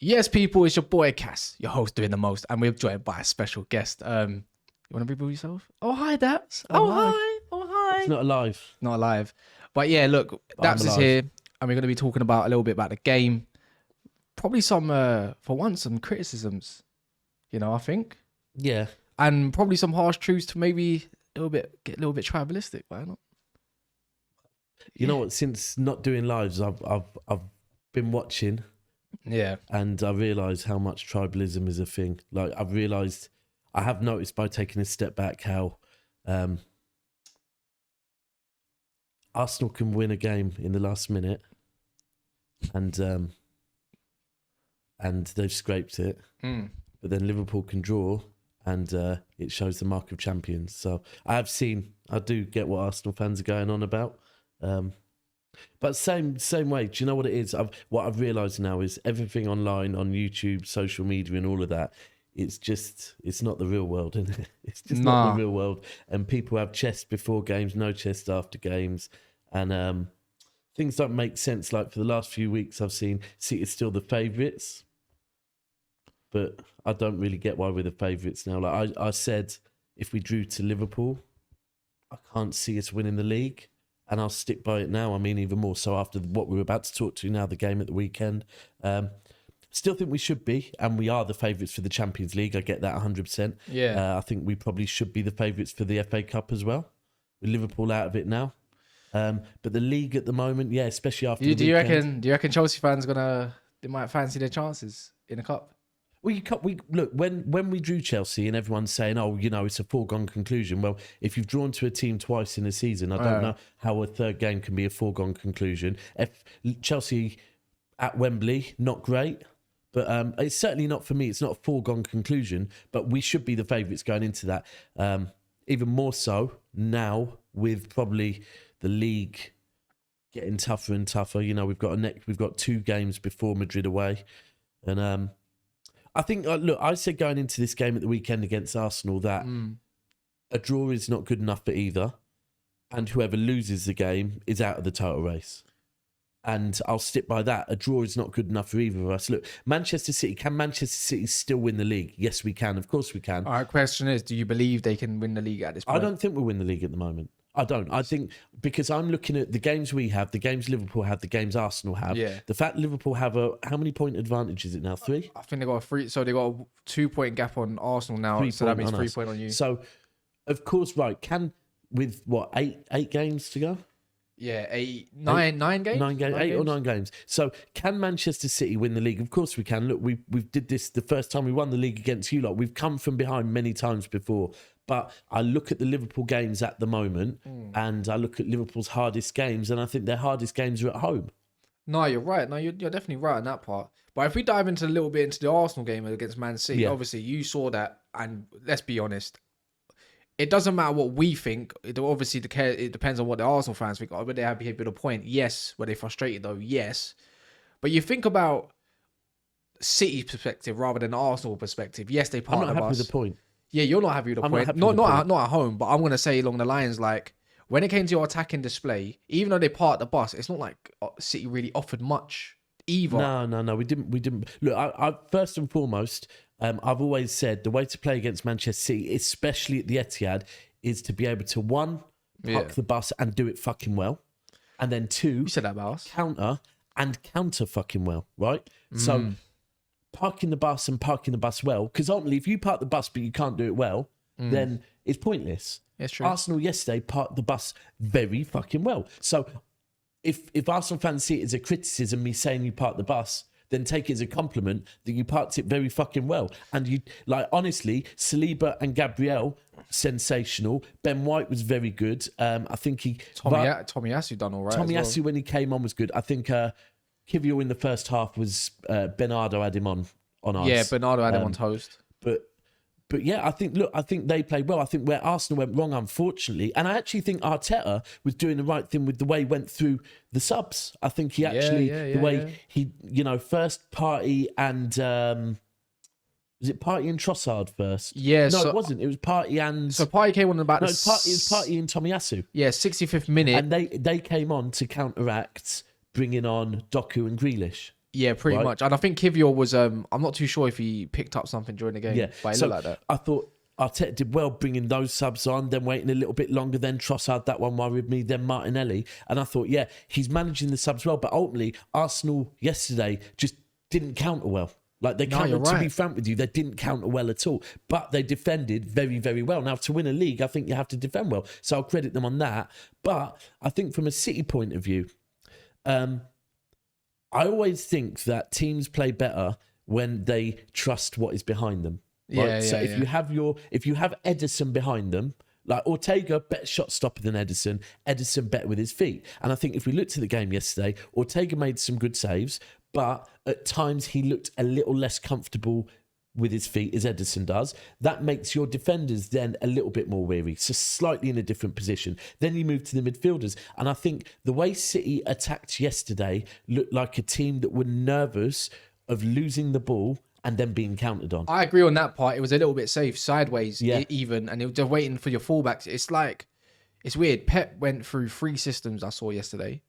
Yes, people, it's your boy Cass, your host doing the most, and we're joined by a special guest. You want to reveal yourself? Oh, hi, Daps. Oh, hi. Oh, hi. It's not alive. Not alive. But yeah, look, Daps is here, and we're going to be talking about a little bit about the game. Probably some, for once, some criticisms, I think. Yeah. And probably some harsh truths to maybe get a little bit tribalistic, why not? You know what? Since not doing lives, I've been watching. Yeah. And I realise how much tribalism is a thing. Like, I have noticed by taking a step back how Arsenal can win a game in the last minute and they've scraped it. But then Liverpool can draw and it shows the mark of champions. So I do get what Arsenal fans are going on about. But same way, do you know what it is? What I've realised now is everything online, on YouTube, social media and all of that, it's not the real world, isn't it? It's just not the real world. And people have chest before games, no chest after games. And things don't make sense. Like for the last few weeks, I've seen City is still the favourites. But I don't really get why we're the favourites now. Like I said, if we drew to Liverpool, I can't see us winning the league. And I'll stick by it now. I mean, even more so after what we're about to talk to now, the game at the weekend. Still think we should be, and we are the favourites for the Champions League. I get that 100%. Yeah. I think we probably should be the favourites for the FA Cup as well. With Liverpool out of it now. But the league at the moment, yeah, especially after the weekend. Do you reckon Chelsea fans they might fancy their chances in the cup? Well, look, when we drew Chelsea and everyone's saying, oh, it's a foregone conclusion. Well, if you've drawn to a team twice in a season, I don't know how a third game can be a foregone conclusion. Chelsea at Wembley, not great. But it's certainly not for me. It's not a foregone conclusion. But we should be the favourites going into that. Even more so now with probably the league getting tougher and tougher. We've got 2 games before Madrid away. And I think, look, I said going into this game at the weekend against Arsenal that a draw is not good enough for either. And whoever loses the game is out of the title race. And I'll stick by that. A draw is not good enough for either of us. Look, can Manchester City still win the league? Yes, we can. Of course we can. All right, question is, do you believe they can win the league at this point? I don't think we'll win the league at the moment. I don't. I think because I'm looking at the games we have, the games Liverpool have, the games Arsenal have. Yeah. The fact Liverpool have how many point advantage is it now? 3? I think they got a 3. So they got a 2-point gap on Arsenal now. So that means 3 point on you. So, of course, right. With what, 8 games to go? Yeah, 9 games? 9 games, 8 or 9 games. So can Manchester City win the league? Of course we can. Look, we did this the first time we won the league against you lot. We've come from behind many times before. But I look at the Liverpool games at the moment and I look at Liverpool's hardest games and I think their hardest games are at home. No, you're right. No, you're definitely right on that part. But if we dive into a little bit into the Arsenal game against Man City, obviously you saw that, and let's be honest, it doesn't matter what we think. It depends on what the Arsenal fans think. But they have behaved with a point. Yes. Were they frustrated though? Yes. But you think about City's perspective rather than the Arsenal perspective. Yes, they part I'm not of happy us. with the point. Yeah, you're not happy with the point. Not at home, but I'm gonna say along the lines like when it came to your attacking display, even though they part the bus, it's not like City really offered much either. No, we didn't. Look, I first and foremost, I've always said the way to play against Manchester City, especially at the Etihad, is to be able to park the bus and do it fucking well, and then 2, you said that about us, counter fucking well, right? So parking the bus well, because ultimately if you park the bus but you can't do it well, then it's pointless. It's true. Arsenal yesterday parked the bus very fucking well. So if Arsenal fans see it as a criticism, me saying you parked the bus, then take it as a compliment that you parked it very fucking well. And you, like, honestly, Saliba and Gabriel, sensational. Ben White was very good. I think Tomiyasu done all right. Tomiyasu when he came on was good. I think Kivior in the first half was Bernardo had him on ice. Yeah, Bernardo had him on toast. But yeah, I think they played well. I think where Arsenal went wrong, unfortunately, and I actually think Arteta was doing the right thing with the way he went through the subs. I think he actually, he, first Partey and, was it Partey and Trossard first? Yeah. No, it wasn't. It was Partey and... So Partey came on about... No, it was Partey and Tomiyasu. Yeah, 65th minute. And they came on to counteract bringing on Doku and Grealish. Yeah, pretty right? much. And I think Kivior was, I'm not too sure if he picked up something during the game, Yeah, but it so looked like that. I thought Arteta did well bringing those subs on, then waiting a little bit longer, then Trossard, that one worried me, then Martinelli. And I thought, yeah, he's managing the subs well. But ultimately, Arsenal yesterday just didn't counter well. Like, they countered, to be frank with you, they didn't counter well at all. But they defended very, very well. Now, to win a league, I think you have to defend well. So I'll credit them on that. But I think from a City point of view, I always think that teams play better when they trust what is behind them. Right? Yeah, so if you have Ederson behind them, like Ortega, better shot stopper than Ederson better with his feet. And I think if we looked at the game yesterday, Ortega made some good saves, but at times he looked a little less comfortable with his feet as Ederson does. That makes your defenders then a little bit more weary, so slightly in a different position. Then you move to the midfielders. And I think the way City attacked yesterday looked like a team that were nervous of losing the ball and then being counted on. I agree on that part. It was a little bit safe, sideways even, and it was just waiting for your fullbacks. It's weird. Pep went through 3 systems I saw yesterday.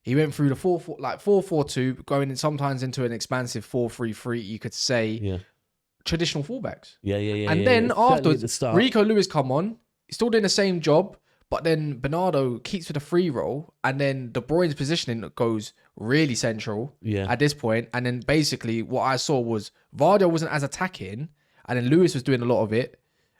He went through the 4-4-2, going sometimes into an expansive 4-3-3, you could say, traditional fullbacks. And then afterwards, Rico Lewis come on, he's still doing the same job, but then Bernardo keeps with the free roll, and then De Bruyne's positioning goes really central at this point. And then basically what I saw was Vardy wasn't as attacking, and then Lewis was doing a lot of it.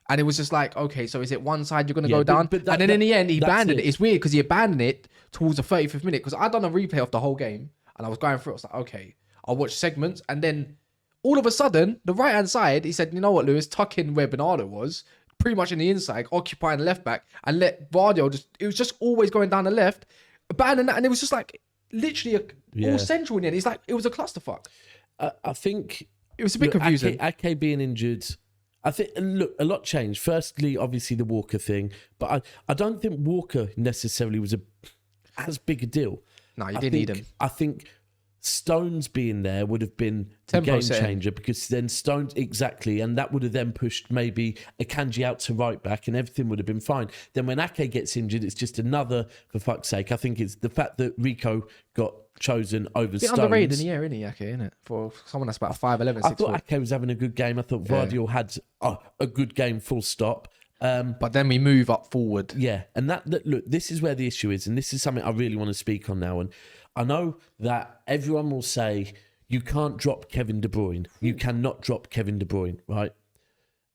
And it was just like, okay, so is it one side you're going to go down? And then in the end, he abandoned it. It's weird because he abandoned it towards the 35th minute, because I'd done a replay of the whole game and I was going through it. I was like, okay, I'll watch segments. And then all of a sudden, the right-hand side, he said, you know what, Lewis, tuck in where Bernardo was, pretty much in the inside, occupying the left back, and let Vardy it was just always going down the left, abandon that. And it was just like literally all central in the end. It's like, it was a clusterfuck. I think it was a bit confusing. Ake being injured, I think, look, a lot changed. Firstly, obviously the Walker thing, but I don't think Walker necessarily was as big a deal. No, you didn't need him. I think Stones being there would have been the game changer, because then Stones, exactly, and that would have then pushed maybe Akanji out to right back and everything would have been fine. Then when Ake gets injured, it's just another, for fuck's sake, I think it's the fact that Rico got chosen over Stones. Underrated in the air, isn't he, Ake, isn't it? For someone that's about 5'11", 6'4". I thought Ake was having a good game. I thought Vardy had a good game, full stop. But then we move up forward. Yeah, and that look, this is where the issue is, and this is something I really want to speak on now. And I know that everyone will say you can't drop Kevin De Bruyne. You cannot drop Kevin De Bruyne, right?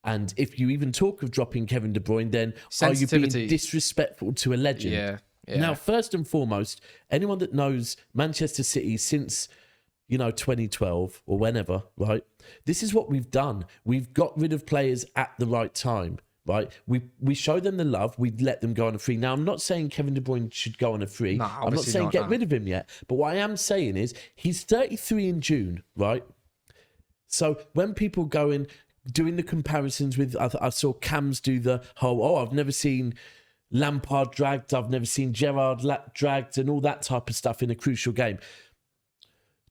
And if you even talk of dropping Kevin De Bruyne, then are you being disrespectful to a legend? Yeah. Now, first and foremost, anyone that knows Manchester City since 2012 or whenever, right? This is what we've done. We've got rid of players at the right time. Right, we show them the love. We let them go on a free. Now, I'm not saying Kevin De Bruyne should go on a free. No, I'm not saying get rid of him yet. But what I am saying is he's 33 in June, right? So when people doing the comparisons with, I saw Cams do the whole, I've never seen Lampard dragged, I've never seen Gerrard dragged, and all that type of stuff in a crucial game.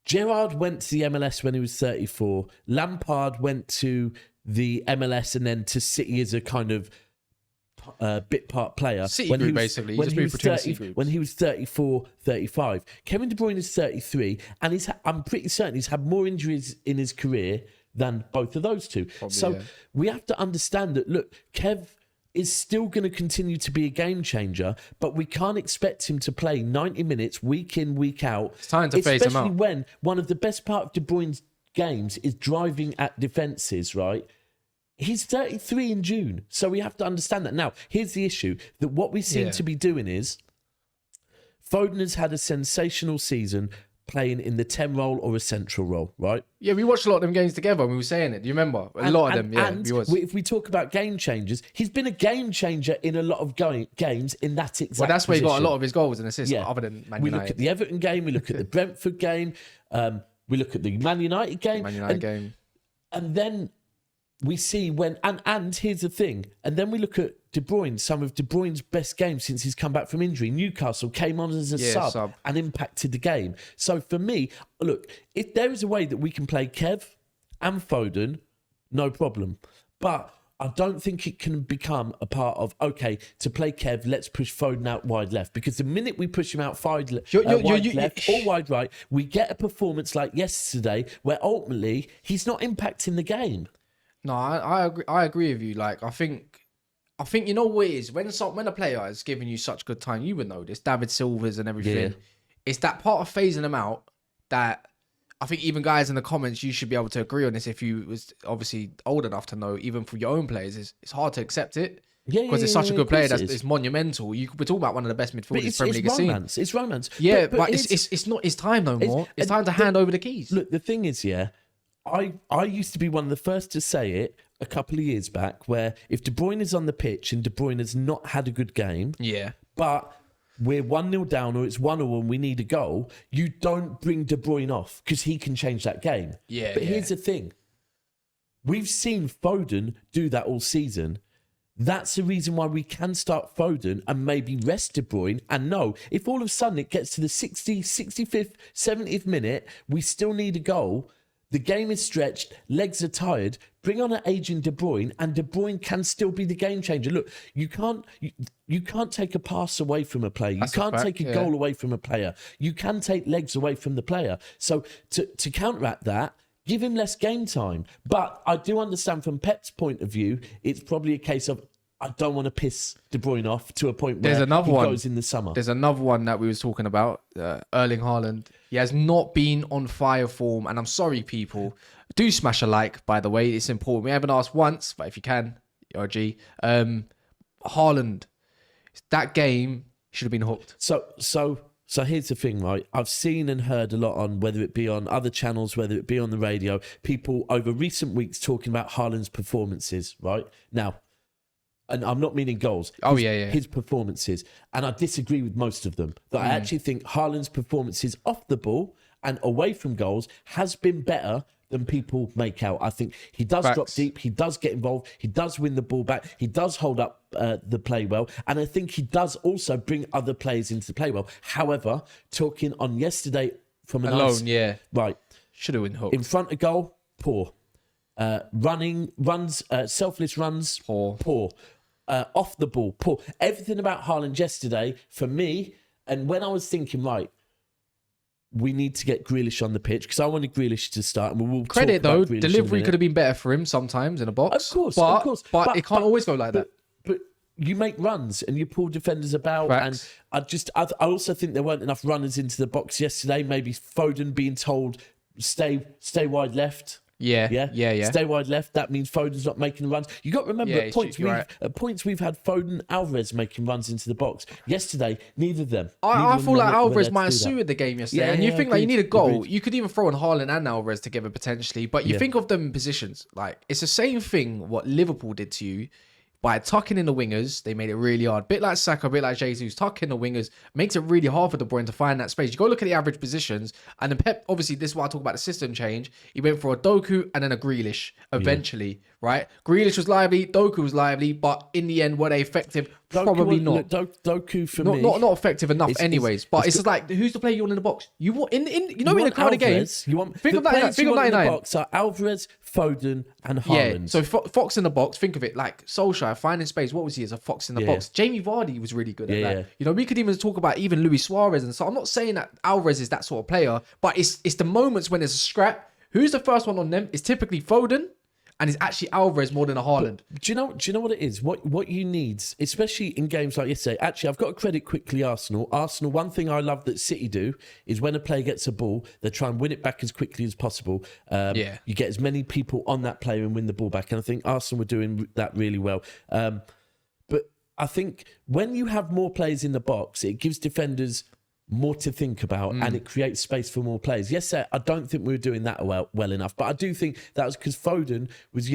Gerrard went to the MLS when he was 34. Lampard went to the MLS and then to City as a kind of bit part player. City group, basically. When he was 34, 35. Kevin De Bruyne is 33, and I'm pretty certain he's had more injuries in his career than both of those two. Probably, we have to understand that, look, Kev is still going to continue to be a game changer, but we can't expect him to play 90 minutes week in, week out. It's time to phase him out. Especially when one of the best part of De Bruyne's games is driving at defences, right? He's 33 in June, so we have to understand that. Now, here's the issue, that what we seem to be doing is Foden has had a sensational season playing in the 10 role or a central role, right? Yeah, we watched a lot of them games together and we were saying it. Do you remember? A lot of them, yeah. And if we talk about game changers, he's been a game changer in a lot of games in that exact Well, that's where position. he got a lot of his goals and assists, other than Man United. We look at the Everton game, we look at the Brentford game, we look at the Man United game. And then we see when, and here's the thing, and then we look at De Bruyne, some of De Bruyne's best games since he's come back from injury. Newcastle came on as a sub and impacted the game. So for me, look, if there is a way that we can play Kev and Foden, no problem. But I don't think it can become a part of, okay, to play Kev, let's push Foden out wide left. Because the minute we push him out wide left or wide right, we get a performance like yesterday where ultimately he's not impacting the game. No, I agree with you. Like, I think you know what it is? When a player is giving you such good time, you would know this, David Silvers and everything. Yeah. It's that part of phasing them out that I think even guys in the comments, you should be able to agree on this if you was obviously old enough to know, even for your own players, it's hard to accept it. Because it's such a good player it's monumental. We're talking about one of the best midfielders Premier League seen. It's romance. Yeah, but it's not his time no more. It's time to hand over the keys. Look, the thing is, I used to be one of the first to say it a couple of years back, where if De Bruyne is on the pitch and De Bruyne has not had a good game, but we're 1-0 down or it's 1-0 and we need a goal, you don't bring De Bruyne off because he can change that game. But here's the thing. We've seen Foden do that all season. That's the reason why we can start Foden and maybe rest De Bruyne. And no, if all of a sudden it gets to the 60th, 65th, 70th minute, we still need a goal, the game is stretched, legs are tired, bring on an aging De Bruyne, and De Bruyne can still be the game changer. Look, you can't take a pass away from a player. You can't take a goal away from a player. You can take legs away from the player. So to counteract that, give him less game time. But I do understand from Pep's point of view, it's probably a case of, I don't want to piss De Bruyne off to a point where he goes in the summer. There's another one that we was talking about, Erling Haaland. He has not been on fire form, and I'm sorry, people. Do smash a like, by the way. It's important. We haven't asked once, but if you can, RG. Haaland, that game should have been hooked. So here's the thing, right? I've seen and heard a lot on, whether it be on other channels, whether it be on the radio, people over recent weeks talking about Haaland's performances, right? Now, and I'm not meaning goals. His performances. And I disagree with most of them. That I actually think Haaland's performances off the ball and away from goals has been better than people make out. I think he does drop deep. He does get involved. He does win the ball back. He does hold up the play well. And I think he does also bring other players into the play well. However, talking on yesterday from an right. Should have been hooked. In front of goal, poor. Selfless runs, poor. Off the ball, poor. Everything about Haaland yesterday, for me, and when I was thinking, right, we need to get Grealish on the pitch, because I wanted Grealish to start, and we'll credit though, delivery could have been better for him sometimes in a box. Of course. But it can't always go like that. But you make runs and you pull defenders about, and I also think there weren't enough runners into the box yesterday. Maybe Foden being told, stay wide left. Yeah. Stay wide left. That means Foden's not making runs. You got to remember at points we've had Foden, Alvarez making runs into the box. Yesterday, neither of them. I feel like Alvarez might have suited the game yesterday. And you think like you need a goal. You could even throw on Haaland and Alvarez together potentially. But you think of them in positions. Like, it's the same thing what Liverpool did to you. By tucking in the wingers, they made it really hard. Bit like Saka, bit like Jesus, tucking the wingers makes it really hard for De Bruyne to find that space. You go look at the average positions, and then Pep, obviously, this is why I talk about the system change. He went for a Doku and then a Grealish eventually, right? Grealish was lively, Doku was lively, but in the end, were they effective? Probably not. Doku for me, not effective enough, anyways. But it's just like, who's the player you want in the box? You want in a crowded game. You want think of that. Think of 99. In the box are Alvarez, Foden, and Haaland. Yeah. So Fox in the box. Think of it like Solskjaer finding space. What was he as a Fox in the box? Jamie Vardy was really good at that. Yeah. You know, we could even talk about even Luis Suarez, and so I'm not saying that Alvarez is that sort of player, but it's the moments when there's a scrap. Who's the first one on them? It's typically Foden. And it's actually Alvarez more than a Haaland. Do you know what it is? What you need, especially in games like yesterday. Actually, I've got to credit quickly Arsenal. One thing I love that City do is when a player gets a ball, they try and win it back as quickly as possible. You get as many people on that player and win the ball back. And I think Arsenal were doing that really well. But I think when you have more players in the box, it gives defenders more to think about, and it creates space for more players. Yes, sir, I don't think we were doing that well enough, but I do think that was because Foden was,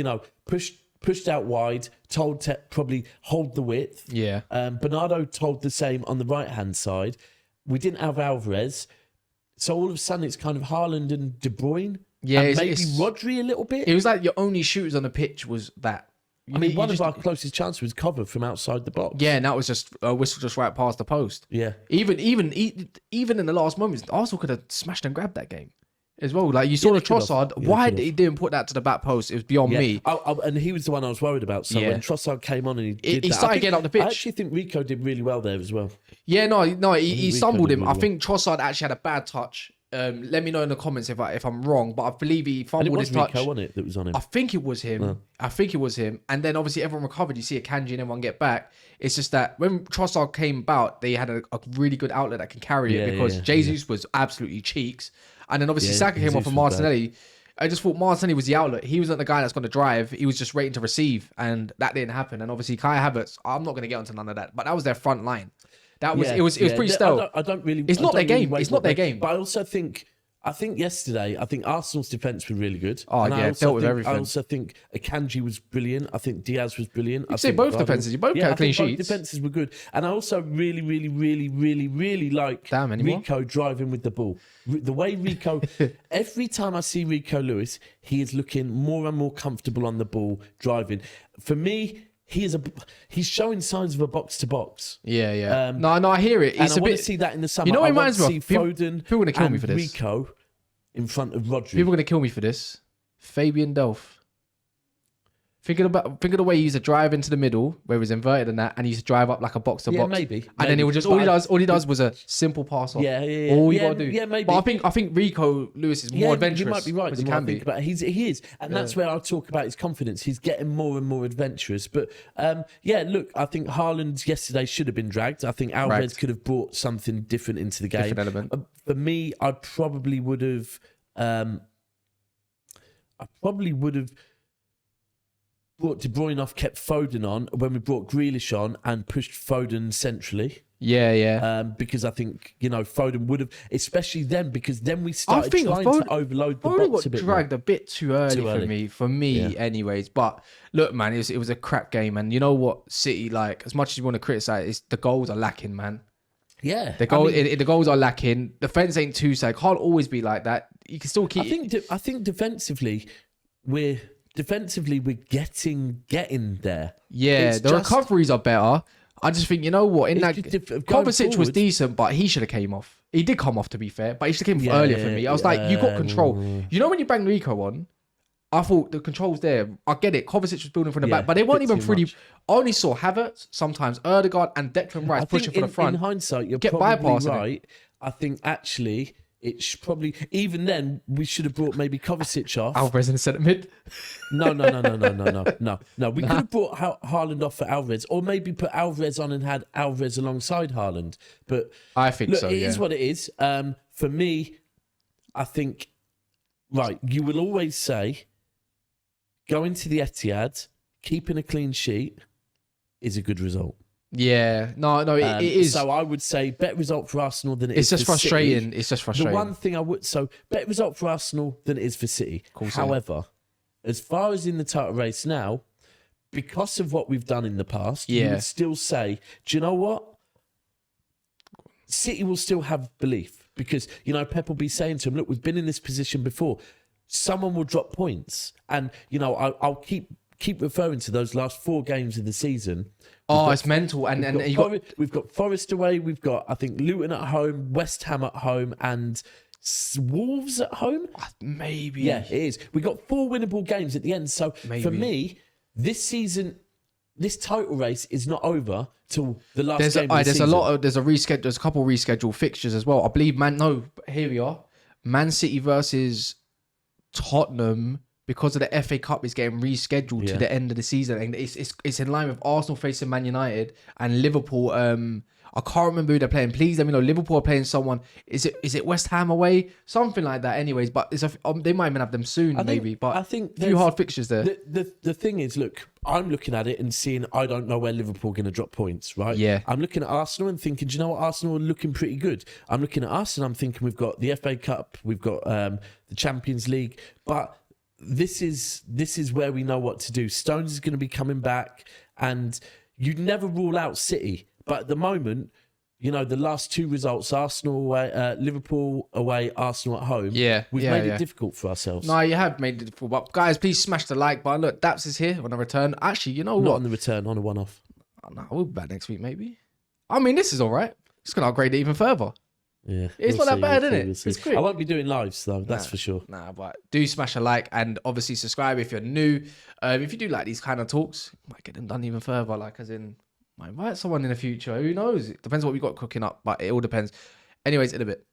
pushed out wide, told to probably hold the width. Yeah. Bernardo told the same on the right-hand side. We didn't have Alvarez. So all of a sudden, it's kind of Haaland and De Bruyne. Yeah. And maybe Rodri a little bit. It was like your only shooters on the pitch was that. One of our closest chances was covered from outside the box. Yeah, and that was just a whistle just right past the post. Yeah. Even in the last moments, Arsenal could have smashed and grabbed that game. as well. Like you saw the they could have. Trossard. Yeah, Why they could he didn't put that to the back post? It was beyond me. And he was the one I was worried about. So when Trossard came on and he did He that, started getting up the pitch. I actually think Rico did really well there as well. Yeah, no, he stumbled him. really I think Trossard actually had a bad touch. Let me know in the comments if I'm wrong, but I believe he fumbled his touch. Rico, wasn't it, that was on him? I think it was him. And then obviously everyone recovered. You see a Kanji and everyone get back. It's just that when Trossard came about, they had a really good outlet that can carry it because Jesus was absolutely cheeks. And then obviously Saka came off of Martinelli. I just thought Martinelli was the outlet. He wasn't the guy that's going to drive. He was just waiting to receive, and that didn't happen. And obviously Kai Havertz, I'm not going to get onto none of that, but that was their front line. That was it was pretty stale. I don't really. It's not their game. It's not their game. But I also think. I think yesterday, Arsenal's defence was really good. Oh, and yeah, dealt with everything. I also think Akanji was brilliant. I think Diaz was brilliant. You say both defences. You both got clean sheets. Both defences were good. And I also really, really, really, really, really like Rico driving with the ball. The way Rico, every time I see Rico Lewis, he is looking more and more comfortable on the ball driving. For me, he's showing signs of a box to box. Yeah. No, I hear it. I want to see that in the summer. You know what it reminds me of? Foden people are gonna kill me for this. Rico in front of Rodri. People are gonna kill me for this. Fabian Delph. Think of the way he used to drive into the middle, where he was inverted and that, and he used to drive up like a box to box. Maybe. And then he would just all he does was a simple pass off. Yeah. All you gotta do. Yeah, maybe. But I think Rico Lewis is more adventurous. You might be right. He can be. He is, and that's where I talk about his confidence. He's getting more and more adventurous. But look, I think Haaland yesterday should have been dragged. I think Alvarez could have brought something different into the game. Different element. For me, I probably would have. Brought De Bruyne off, kept Foden on when we brought Grealish on and pushed Foden centrally. Yeah. Because I think, Foden would have, especially then, because then we started trying to overload the box a bit. Foden got dragged a bit too early for me anyways. But look, man, it was a crap game. And you know what, City, like, as much as you want to criticise, the goals are lacking, man. Yeah. The goals are lacking. Defence ain't too sad. Can't always be like that. You can still keep... I think defensively, we're getting there. Yeah, the recoveries are better. I just think, you know what, in that Kovacic was decent, but he should have came off. He did come off, to be fair, but he should have came off earlier for me. I was like, you got control. You know when you bang Rico on, I thought the control's there. I get it. Kovacic was building from the back, but they weren't even pretty. I only saw Havertz, sometimes Erdegaard and Declan Rice pushing for the front. In hindsight, you're probably right. I think actually... It's probably, even then, we should have brought maybe Kovacic off. Alvarez in the centre mid? No. We could have brought Haaland off for Alvarez, or maybe put Alvarez on and had Alvarez alongside Haaland. But I think so, It is what it is. For me, I think, you will always say, going to the Etihad, keeping a clean sheet is a good result. Yeah, no, it is. So I would say better result for Arsenal than it is for City. It's just frustrating. The one thing better result for Arsenal than it is for City. However, as far as in the title race now, because of what we've done in the past, you would still say, do you know what? City will still have belief because, Pep will be saying to him, look, we've been in this position before. Someone will drop points. And, I'll keep referring to those last 4 games of the season. It's mental. We've got Forest away. We've got, I think, Luton at home, West Ham at home, and Wolves at home. Maybe. Yeah, it is. We've got 4 winnable games at the end. So for me, this season, this title race is not over till the last game of the season. There's a couple rescheduled fixtures as well. I believe here we are. Man City versus Tottenham. Because of the FA Cup is getting rescheduled to the end of the season, and it's in line with Arsenal facing Man United and Liverpool. I can't remember who they're playing. Please let me know. Liverpool are playing someone. Is it West Ham away? Something like that. Anyways, but they might even have them soon, maybe. But I think a few hard fixtures there. The thing is, look, I'm looking at it and seeing I don't know where Liverpool are going to drop points, right? Yeah. I'm looking at Arsenal and thinking, do you know what? Arsenal are looking pretty good. I'm looking at us and I'm thinking we've got the FA Cup, we've got the Champions League, but this is where we know what to do. Stones is going to be coming back, and you'd never rule out City. But at the moment, the last 2 results, Arsenal away, Liverpool away, Arsenal at home. We've made it difficult for ourselves. No, you have made it difficult. But guys, please smash the like button. Look, Daps is here on a return. Actually, you know what? Not on the return, on a one-off. Oh, no, we'll be back next week, maybe. I mean, this is all right. Just going to upgrade it even further. Yeah, It's not that bad, is it? We'll It's quick. I won't be doing lives though, that's for sure. Nah, but do smash a like and obviously subscribe if you're new. If you do like these kind of talks, might get them done even further. Like, as in, might invite someone in the future. Who knows? It depends what we got cooking up, but it all depends. Anyways, in a bit.